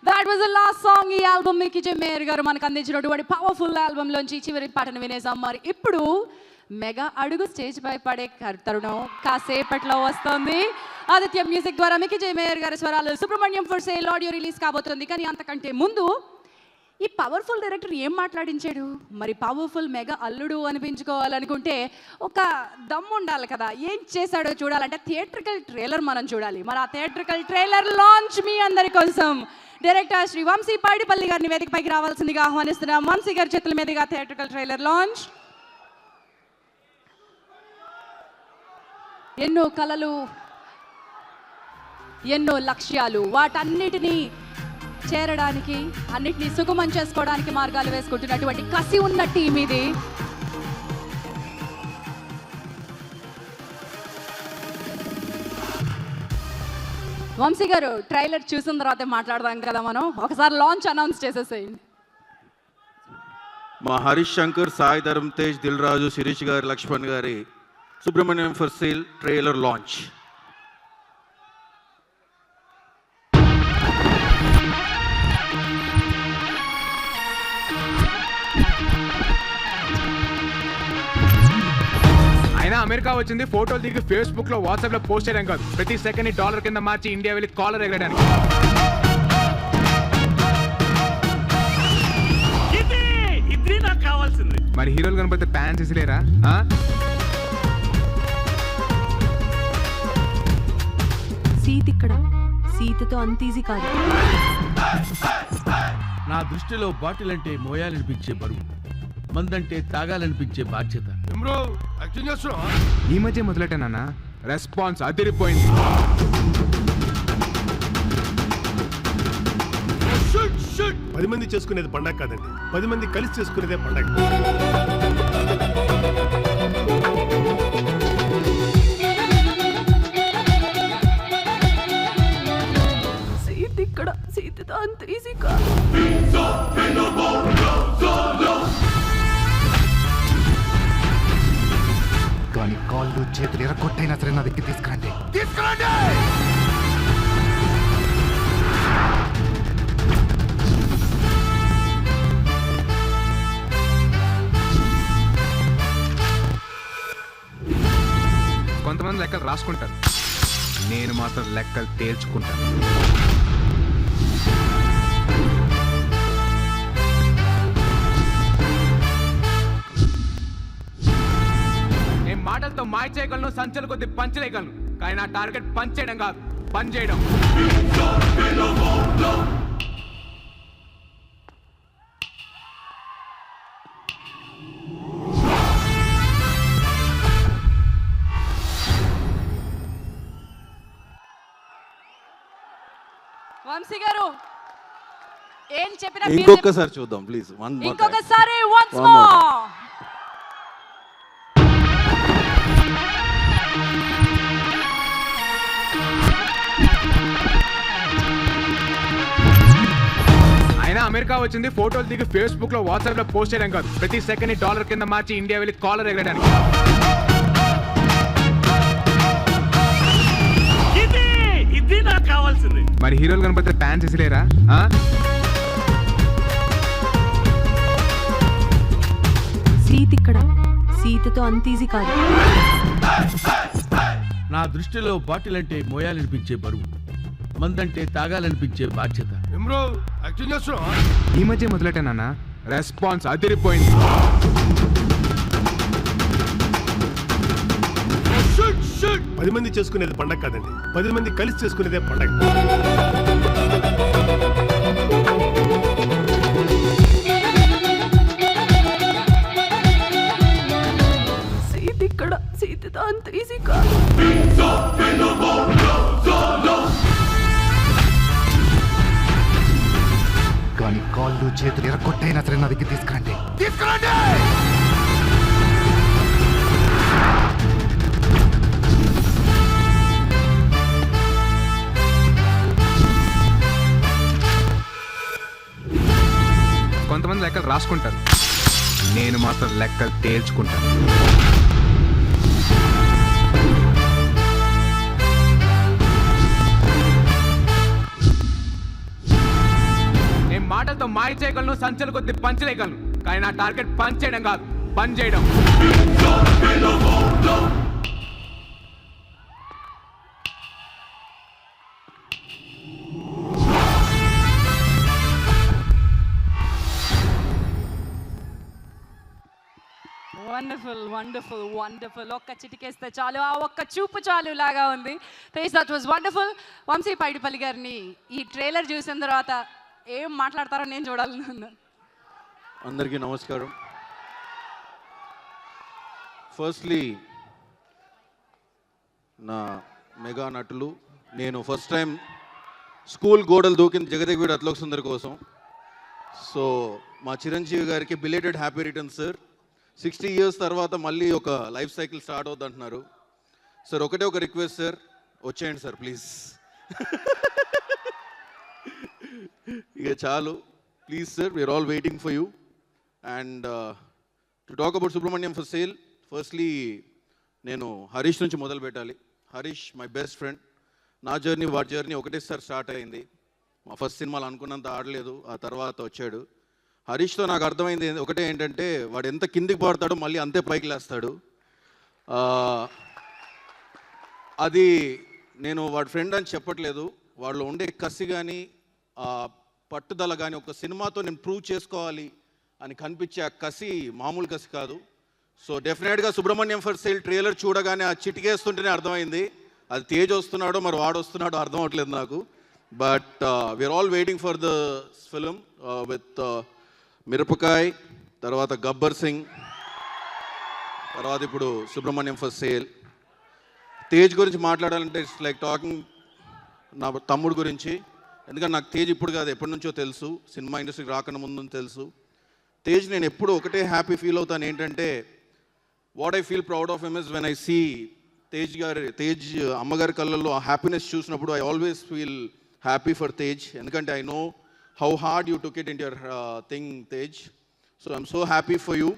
That was the last song ఈ album కి mayor గారు మనకు అందించినటువంటి పవర్ఫుల్ ఆల్బమ్ లోంచి చివరి పాటను వినేసాం. మరి ఇప్పుడు మెగా అడుగు స్టేజ్ పై పడే తరుణం కాసేపట్లో వస్తుంది. ఆదిత్య మ్యూజిక్ ద్వారా మికి మేయర్ గారి స్వరాలు Subrahmanyam for sale audio release కాబోతుంది. కానీ అంతకంటే ముందు ఈ పవర్ఫుల్ డైరెక్టర్ ఏం మాట్లాడించాడు? మరి పవర్ఫుల్ మెగా అల్లుడు అనిపించుకోవాలనుకుంటే ఒక దమ్ము ఉండాలి కదా. ఏం చేశాడో చూడాలంటే థియేట్రికల్ ట్రైలర్ మనం చూడాలి. మరి ఆ థియేట్రికల్ ట్రైలర్ లాంచ్ మీ అందరి కోసం డైరెక్టర్ శ్రీ వంశీ పాడిపల్లి గారిని వేదికపైకి రావాల్సిందిగా ఆహ్వానిస్తున్నాం. వంశీ గారి చేతుల మీదుగా థియేట్రికల్ ట్రైలర్ లాంచ్. ఎన్నో కలలు, ఎన్నో లక్ష్యాలు, వాటన్నిటినీ చేరడానికి, అన్నిటినీ సుగమం చేసుకోవడానికి మార్గాలు వేసుకుంటున్నటువంటి కసి ఉన్న టీం ఇది. వంశీ గారు ట్రైలర్ చూసిన తర్వాత మాట్లాడదాం కదా మనం. ఒకసారి లాంచ్ అనౌన్స్ చేసేసేయండి. మా హరీష్ శంకర్, సాయి ధరమ్ తేజ్, దిల్ రాజు, శిరీష్ గారి, లక్ష్మణ్ గారి Subrahmanyam for sale trailer launch. అయినా అమెరికా వచ్చింది ఫోటోలు దిగి ఫేస్బుక్ లో, వాట్సాప్ లో పోస్ట్ చేయడం కాదు, ప్రతి సెకండ్ డాలర్ కింద మార్చి ఇండియా వెళ్ళి కాలర్ ఎగరడానికి. కావాల్సింది మరి హీరోలు కనపడితే ప్యాన్స్ ఇసిలేరా? సీత ఇక్కడ, సీతతో అంత ఈజీ కాదు. నా దృష్టిలో బాటిల్ అంటే మోయాలనిపించే బరువు, మందంటే తాగాలనిపించే బాధ్యత. ఈ మధ్య మొదలెట్టానన్నా రెస్పాన్స్ అదిరిపోయింది. పది మంది చేసుకునేది పండగ కాదండి, 10 మంది కలిసి చేసుకునేదే పండగ. సీత ఇక్కడ, సీతతో అంత ఈజీ కాదు. కానీ కాళ్ళు చేతులు ఎరగొట్టైనా సరే నా దగ్గర తీసుకురండి. కొంతమంది లెక్కలు రాసుకుంటారు, నేను మాత్రం లెక్కలు తేల్చుకుంటాను. నేను మాటలతో మాయ చేయగలను, సంచల కొద్ది పంచలేయగలను, కానీ నా టార్గెట్ పంచ్ చేయడం కాదు, పని చేయడం. వంశీ గారు ఏం చెప్పినా ఇంకొకసారి చూద్దాం ప్లీజ్. ఇంకొకసారి వన్స్ మోర్. అయినా అమెరికా వచ్చింది ఫోటోలు దిగి ఫేస్బుక్ లో, వాట్సాప్ లో పోస్ట్ చేయడం కాదు, ప్రతి సెకండ్ డాలర్ కింద మార్చి ఇండియా వెళ్ళి కాలర్ ఎగరడానికి. ఇది నాకు కావాల్సింది. మరి హీరోలు కనపడితే ప్యాన్స్ ఇసిలేరా? సీత ఇక్కడ, సీతతో అంత ఈజీ కాదు. నా దృష్టిలో బాటిల్ అంటే మోయాలనిపించే బరువు, మందంటే తాగాలనిపించే బాధ్యత. ఈ మధ్య మొదలెట్టానన్నా రెస్పాన్స్ అదిరిపోయింది. పది మంది చేసుకునేది పండగ కాదండి, 10 మంది కలిసి చేసుకునేదే పండగ. సీత ఇక్కడ, సీతతో అంత ఈజీ కాదు. కానీ కాళ్ళు చేతులు ఎరగొట్టైనా సరే నా దగ్గర తీసుకురండి. కొంతమంది లెక్కలు రాసుకుంటారు, నేను మాత్రం లెక్కలు తేల్చుకుంటాను. మాటలతో మాయ చేయగలను, సంచలు కొద్ది పంచలేయగలను, కానీ నా టార్గెట్ పంచ్ చేయడం కాదు, పని చేయడం. Wonderful wonderful wonderful. ఒక్క చిటికేస్తే చాలు, ఆ ఒక్క చూపు చాలు లాగా ఉంది. Tej, that was wonderful. Vamshi Paidipalli గారిని ఈ ట్రైలర్ చూసిన తర్వాత ఏం మాట్లాడతారో నేను చూడాలని ఉంది. అందరికీ నమస్కారం. ఫస్ట్లీ నా మెగా నటులు, నేను ఫస్ట్ టైం స్కూల్ గోడలు దూకింది జగదేగుడి అత్లోక్ సుందర్ కోసం. సో మా చిరంజీవి గారికి belated happy returns sir. 60 years తర్వాత మళ్ళీ ఒక లైఫ్ సైకిల్ స్టార్ట్ అవుతుంది అంటున్నారు సార్. ఒకటే ఒక రిక్వెస్ట్ సార్, వచ్చేయండి సార్ ప్లీజ్. ఇక చాలు please sir, we are all waiting for you. And to talk about Subrahmanyam for sale, firstly నేను హరీష్ నుంచి మొదలు పెట్టాలి. Harish my best friend. నా జర్నీ వాడి జర్నీ ఒకటేసారి స్టార్ట్ అయింది. మా ఫస్ట్ సినిమాలు అనుకున్నంత ఆడలేదు, ఆ తర్వాత వచ్చాడు. హరీష్తో నాకు అర్థమైంది ఒకటే ఏంటంటే, వాడు ఎంత కిందికి పడతాడో మళ్ళీ అంతే పైకి లేస్తాడు. అది నేను వాడి ఫ్రెండ్ అని చెప్పట్లేదు, వాళ్ళు ఉండే కసి కానీ పట్టుదల కానీ, ఒక సినిమాతో నేను ప్రూవ్ చేసుకోవాలి అని కనిపించే ఆ కసి మామూలు కసి కాదు. సో డెఫినెట్గా సుబ్రహ్మణ్యం ఫర్ సేల్ ట్రైలర్ చూడగానే ఆ చిటికేస్తుంటేనే అర్థమైంది. అది తేజ్ వస్తున్నాడో మరి వాడు వస్తున్నాడో అర్థం అవ్వట్లేదు నాకు. But we're all waiting for the film with Mirapakay, తర్వాత గబ్బర్ సింగ్, తర్వాత ఇప్పుడు సుబ్రహ్మణ్యం ఫర్ సేల్. తేజ్ గురించి మాట్లాడాలంటే ఇట్స్ లైక్ టాకింగ్ నా తమ్ముడు గురించి. ఎందుకంటే నాకు తేజ్ ఇప్పుడు కాదు, ఎప్పటి నుంచో తెలుసు, సినిమా ఇండస్ట్రీకి రాకన్నా ముందు తెలుసు. తేజ్ నేను ఎప్పుడు ఒకటే హ్యాపీ ఫీల్ అవుతాను ఏంటంటే, what I feel proud of him is when I see Tej అమ్మగారి కళ్ళల్లో ఆ హ్యాపీనెస్ చూసినప్పుడు I always feel happy for Tej. ఎందుకంటే I know how hard you took it into your thing, Tej. So I'm so happy for you.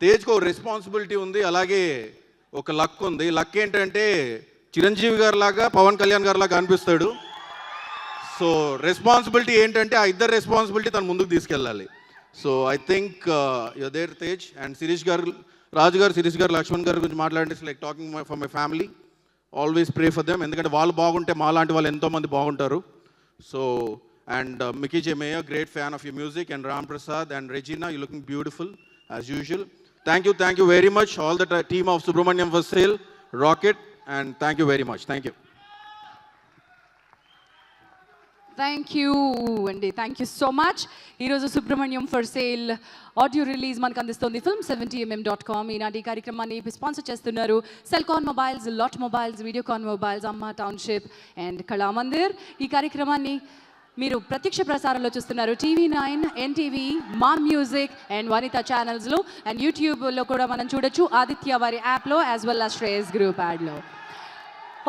తేజ్కి ఒక responsibility ఉంది, అలాగే ఒక luck ఉంది. లక్ ఏంటంటే చిరంజీవి గారి లాగా పవన్ కళ్యాణ్ గారి లాగా అనిపిస్తాడు. సో రెస్పాన్సిబిలిటీ ఏంటంటే ఆ ఇద్దరు రెస్పాన్సిబిలిటీ తను ముందుకు తీసుకెళ్ళాలి. So I think you're there Tej. And Shirish garu, Raju garu, Shirish garu, Lakshman గారి గురించి మాట్లాడండి. Like talking for my family. Always pray for them. ఎందుకంటే వాళ్ళు బాగుంటే మా లాంటి వాళ్ళు ఎంతోమంది బాగుంటారు. So and Mickey J. Mayer, great fan of your music, and Ram Prasad and Regina, you're looking beautiful as usual. Thank you very much, all the team of Subramaniam for Sale, Rocket, and thank you very much. Thank you. Thank you అండి, thank you so much. ఈరోజు Subrahmanyam for sale audio release మనకు అందిస్తుంది film70mm.com. ఈనాటి ఈ కార్యక్రమాన్ని sponsor చేస్తున్నారు Celkon mobiles, lot mobiles, Videocon mobiles, అమ్మ township and Kalamandir. ఈ కార్యక్రమాన్ని మీరు ప్రత్యక్ష ప్రసారంలో చూస్తున్నారు TV9, NTV, మా మ్యూజిక్ అండ్ వనిత ఛానల్స్లో, అండ్ యూట్యూబ్లో కూడా మనం చూడొచ్చు, ఆదిత్య వారి యాప్లో as well as Shreyas group యాడ్లో.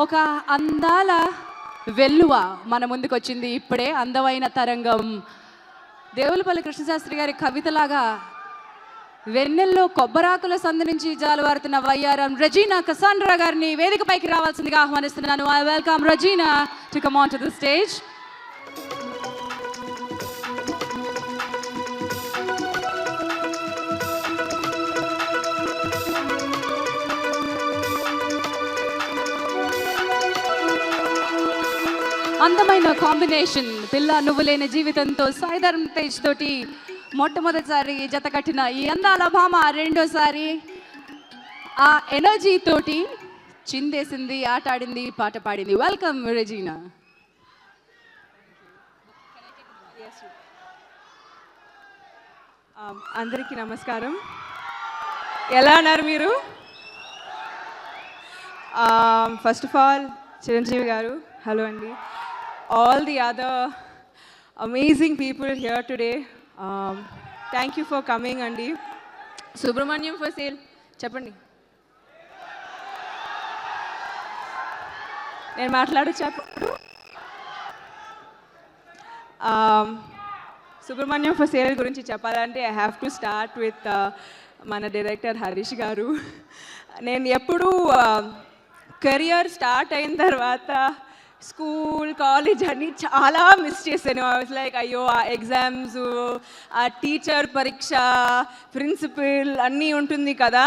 ఒక అందాల వెల్లువ మన ముందుకు వచ్చింది ఇప్పుడే, అందమైన తరంగం. దేవులపల్లి కృష్ణశాస్త్రి గారి కవితలాగా వెన్నెల్లో కొబ్బరాకుల సందు నుంచి జాలువారుతున్న వయ్యారం రెజీనా కసాండ్రా గారిని వేదికపైకి రావాల్సిందిగా ఆహ్వానిస్తున్నాను. I welcome Regina to come on to the stage. అందమైన కాంబినేషన్, పిల్ల నువ్వు లేని జీవితంతో సాయిధరం తేజ్ తోటి మొట్టమొదటిసారి జత కట్టిన ఈ అందాల భామ రెండోసారి ఆ ఎనర్జీ తోటి చిందేసింది, ఆటాడింది, పాట పాడింది. వెల్కమ్ రెజీనా. అందరికీ నమస్కారం. ఎలా ఉన్నారు మీరు? ఫస్ట్ ఆఫ్ ఆల్ చిరంజీవి గారు, హలో అండి. All the other amazing people here today, thank you for coming అండి. సుబ్రహ్మణ్యం ఫర్ సేల్ చెప్పండి. నేను మాట్లాడొచ్చు. సుబ్రహ్మణ్యం ఫర్ సేల్ గురించి చెప్పాలంటే I have to start with మన డైరెక్టర్ హరీష్ గారు. నేను ఎప్పుడూ కెరియర్ స్టార్ట్ అయిన తర్వాత స్కూల్ కాలేజ్ అన్నీ చాలా మిస్ చేశాను. ఐ వాజ్ లైక్ అయ్యో ఆ ఎగ్జామ్స్, ఆ టీచర్ పరీక్ష, ప్రిన్సిపల్ అన్నీ ఉంటుంది కదా.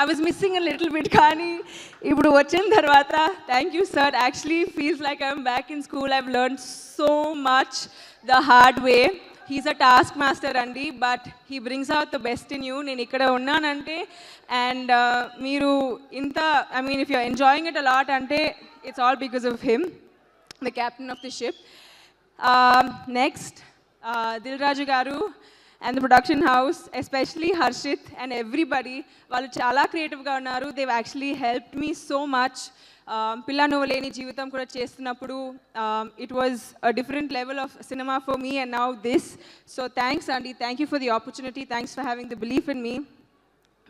I was missing a little bit. కానీ ఇప్పుడు వచ్చిన తర్వాత thank you sir. Actually feels like I'm back in school. I've learn so much the hard way. He's a task master అండి, but he brings out the best in you. నేను ఇక్కడ ఉన్నానంటే and మీరు ఇంత I mean if you enjoying it a lot అంటే it's all because of him, the captain of the ship. Next, Dil Raju Garu and the production house, especially Harshit and everybody, వాళ్ళు చాలా క్రియేటివ్గా ఉన్నారు. They've actually helped me so much. పిల్ల నువ్వు లేని జీవితం కూడా చేస్తున్నప్పుడు it was a different level of cinema for me and now this. So thanks Andy, thank you for the opportunity, thanks for having the belief in me.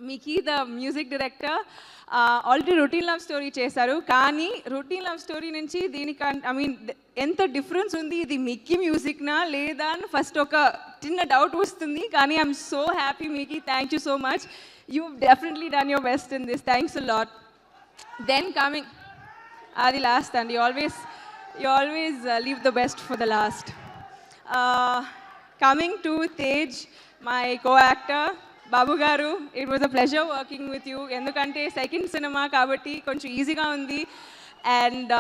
Miki, the music director, already routine love story చేశారు. కానీ routine love story నుంచి దీనికి I mean ఎంత difference ఉంది, ఇది Mickey మ్యూజిక్నా లేదా అని first ఒక చిన్న డౌట్ వస్తుంది. కానీ I'm so happy Mickey, thank you so much. You definitely done your best in this, thanks a lot. Then coming అది last and you always leave the best for the last. Coming to Tej, my co-actor Babu garu, it was a pleasure working with you. ఎందుకంటే second cinema కాబట్టి కొంచెం ఈజీగా ఉంది. And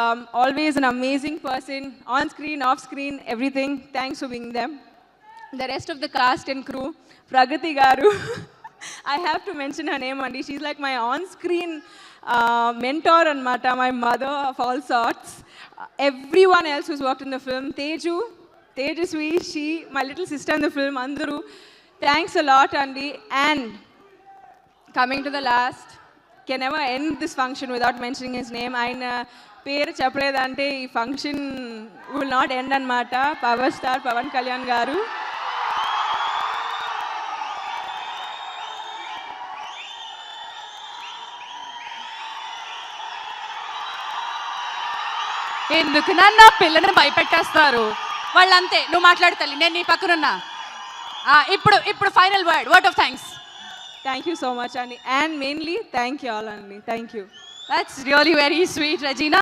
always an amazing person on screen, off screen, everything. Thanks for being them. The rest of the cast and crew, Pragathi garu, I have to mention her name అండి. She's like my on screen mentor anamata, my mother of all sorts. Everyone else who's worked in the film, Tejaswi, she, my little sister in the film, Andaru. Thanks a lot, Andy. And coming to the last, can never end this function without mentioning his name. Aina పేరు చెప్పలేదంటే ఈ function will not end అనమాట. Power star Pawan Kalyan గారు. ఎందుకు నన్ను పిల్లని భయపెట్టేస్తారు వాళ్ళంతే. నువ్వు మాట్లాడు తల్లి, నేను నీ పక్కనున్నా. ఇప్పుడు final word of thanks. Thank you so much, Andy. And mainly, thank you all, Andy. Thank you. That's really very sweet, Regina.